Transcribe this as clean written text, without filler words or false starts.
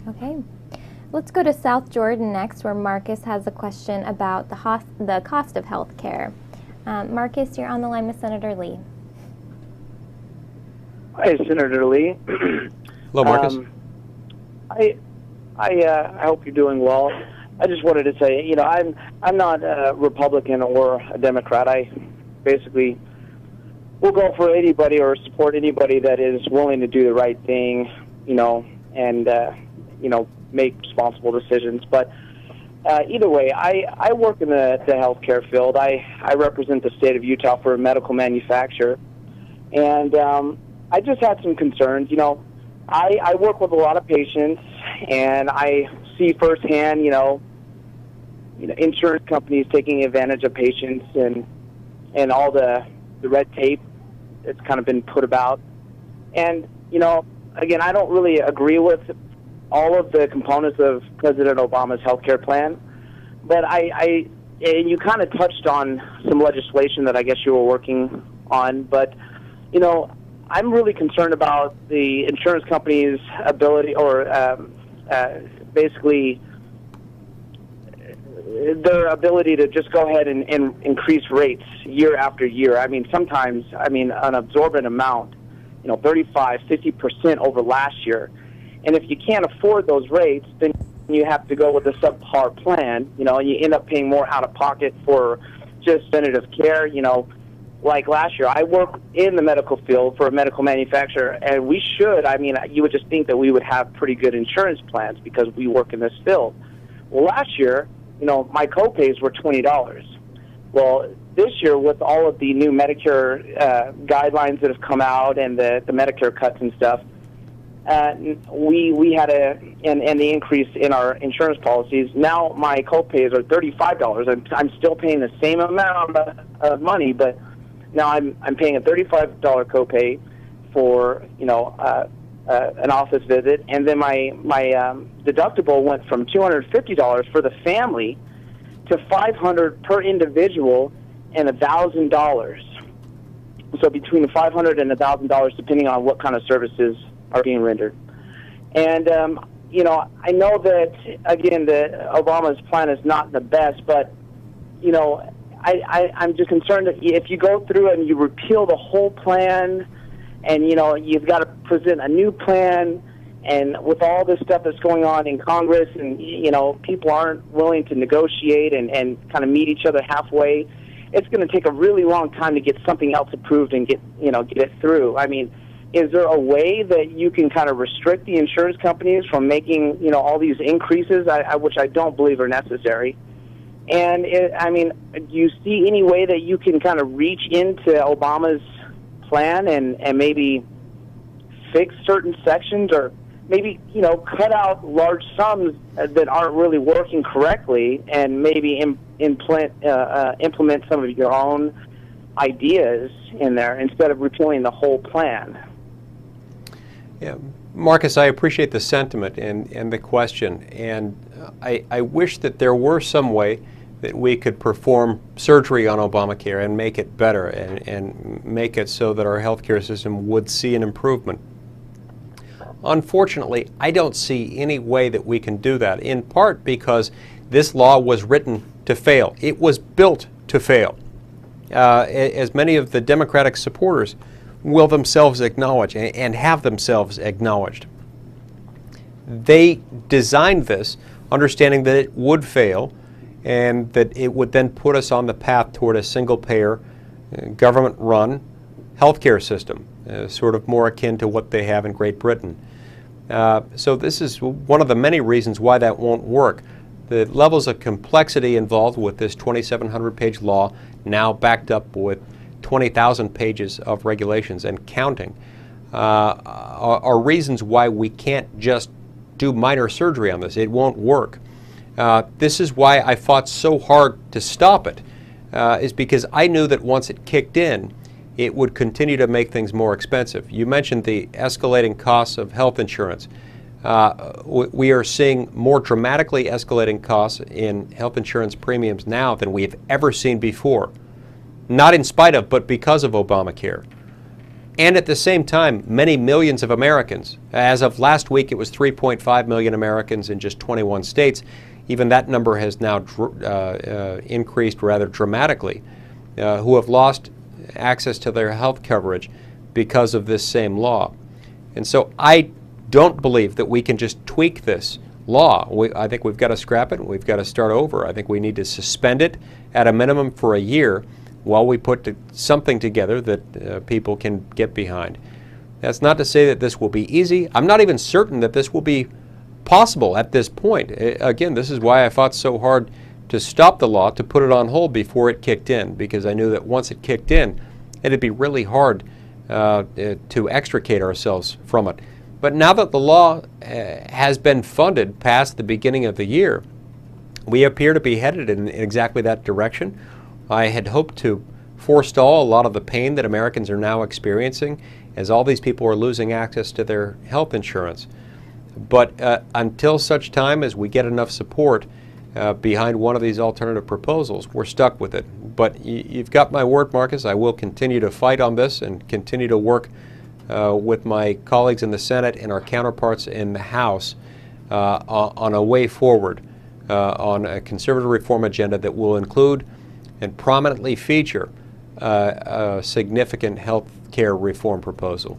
Okay. Let's go to South Jordan next, where Marcus has a question about the cost of health care. Marcus, you're on the line with Senator Lee. Hi, Senator Lee. Hello, Marcus. I hope you're doing well. I just wanted to say, you know, I'm not a Republican or a Democrat. I basically will go for anybody or support anybody that is willing to do the right thing, you know, and you know, make responsible decisions. But either way, I work in the healthcare field. I represent the state of Utah for a medical manufacturer, and I just had some concerns. You know, I work with a lot of patients, and I see firsthand, you know, insurance companies taking advantage of patients and all the red tape that's kind of been put about. And, you know, again, I don't really agree with all of the components of President Obama's health care plan, but and you kind of touched on some legislation that I guess you were working on, but, you know, I'm really concerned about the insurance company's ability, or basically their ability to just go ahead and increase rates year after year. I mean, sometimes, an absorbent amount, you know, 35, 50% over last year. And if you can't afford those rates, then you have to go with a subpar plan, you know, and you end up paying more out of pocket for just preventative care. You know, like last year, I work in the medical field for a medical manufacturer, and we should, you would just think that we would have pretty good insurance plans because we work in this field. Well, last year, you know, my co-pays were $20. Well, this year, with all of the new Medicare guidelines that have come out and the Medicare cuts and stuff, we had and the increase in our insurance policies. Now my co-pays are $35. I'm still paying the same amount of money, but now I'm paying a $35 copay for, you know, an office visit, and then my deductible went from $250 for the family to $500 per individual and $1,000. So between $500 and $1,000, depending on what kind of services are being rendered. And you know, I know that again, Obama's plan is not the best, but you know, I'm just concerned that if you go through it and you repeal the whole plan, and you know, you've got to present a new plan, and with all this stuff that's going on in Congress, and you know, people aren't willing to negotiate and kind of meet each other halfway, it's going to take a really long time to get something else approved and get it through. I mean, is there a way that you can kind of restrict the insurance companies from making, you know, all these increases, which I don't believe are necessary? And do you see any way that you can kind of reach into Obama's plan and maybe fix certain sections, or maybe, you know, cut out large sums that aren't really working correctly, and maybe implement some of your own ideas in there instead of repealing the whole plan? Yeah, Marcus, I appreciate the sentiment and the question, and I wish that there were some way that we could perform surgery on Obamacare and make it better and make it so that our healthcare system would see an improvement. Unfortunately, I don't see any way that we can do that, in part because this law was written to fail. It was built to fail, as many of the Democratic supporters will themselves acknowledge and have themselves acknowledged. They designed this understanding that it would fail and that it would then put us on the path toward a single-payer, government-run healthcare system, sort of more akin to what they have in Great Britain. So this is one of the many reasons why that won't work. The levels of complexity involved with this 2,700-page law, now backed up with 20,000 pages of regulations and counting, are reasons why we can't just do minor surgery on this. It won't work. This is why I fought so hard to stop it, is because I knew that once it kicked in, it would continue to make things more expensive. You mentioned the escalating costs of health insurance. We are seeing more dramatically escalating costs in health insurance premiums now than we have ever seen before. Not in spite of, but because of Obamacare. And at the same time, many millions of Americans, as of last week, it was 3.5 million Americans in just 21 states. Even that number has now increased rather dramatically, who have lost access to their health coverage because of this same law. And so I don't believe that we can just tweak this law. I think we've got to scrap it and we've got to start over. I think we need to suspend it at a minimum for a year while we put something together that people can get behind. That's not to say that this will be easy. I'm not even certain that this will be possible at this point. Again, this is why I fought so hard to stop the law, to put it on hold before it kicked in, because I knew that once it kicked in, it'd be really hard to extricate ourselves from it. But now that the law has been funded past the beginning of the year, we appear to be headed in exactly that direction. I had hoped to forestall a lot of the pain that Americans are now experiencing as all these people are losing access to their health insurance. But until such time as we get enough support behind one of these alternative proposals, we're stuck with it. But you've got my word, Marcus. I will continue to fight on this and continue to work with my colleagues in the Senate and our counterparts in the House on a way forward on a conservative reform agenda that will include and prominently feature a significant health care reform proposal.